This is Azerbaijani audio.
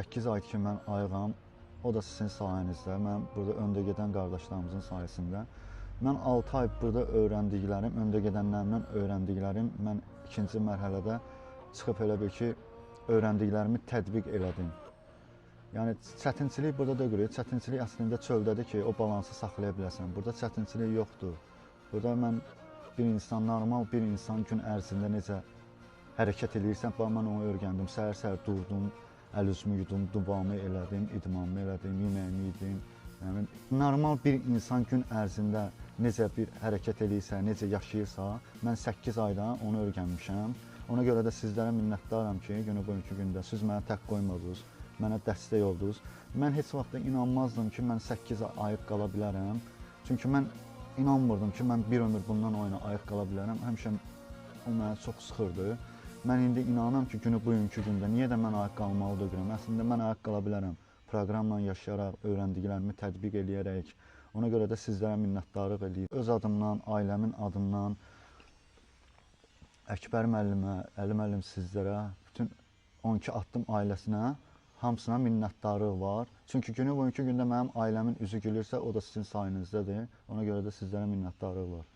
8 aydır ki mən ayığam. O da sizin sayənizdə. Mən burada öndə gedən qardaşlarımızın sayəsində. Mən 6 ay burada öyrəndiklərim, öndə gedənlərimdən öyrəndiklərim, mən ikinci mərhələdə çıxıb elə bil ki, öyrəndiklərimi tətbiq elədim. Yəni çətinçilik burada da görür. Çətinçilik əslində çöldədir ki, o balansı saxlaya biləsən. Burada çətinçilik yoxdur. Burada mən normal bir insan gün ərzində necə hərəkət edirsən, mən onu öyrəndim. Səhər-səhər durdum, əl-üzümü yudum, duamı elədim, idmanımı elədim, yeməyimi yedim. Yəni normal bir insan gün ərzində necə bir hərəkət edirsə, necə yaşayırsa, mən 8 ayda onu öyrənmişəm. Ona görə də sizlərə minnətdaram ki, günü bugünkü gündə siz mənə tək qoymadınız, mənə dəstək oldunuz. Mən heç vaxt inanmazdım ki, mən 8 ay ayıq qala bilərəm. Çünki mən inanmırdım ki, mən bir ömür bundan o yana ayıq qala bilərəm. Həmişə o mənə çox sıxırdı. Mən indi inanıram ki, günü bugünkü gündə niyə də mən ayıq qalmalı deyirəm. Əslində mən ayıq qala bilərəm. Proqramla yaşayaraq, öyrəndiklərimi tətbiq eləyərək. Ona görə də sizlərə minnətdarlıq eləyirəm. Öz adımdan, ailəmin adından, Əkbər müəllimə, Əli müəllim sizlərə, bütün 12 addım ailəsinə, hamısına minnətdarlıq var. Çünki günü bugünkü gündə mənim ailəmin üzü gülürsə, o da sizin sayınızdədir. Ona görə də sizlərə minnətdarlıq var.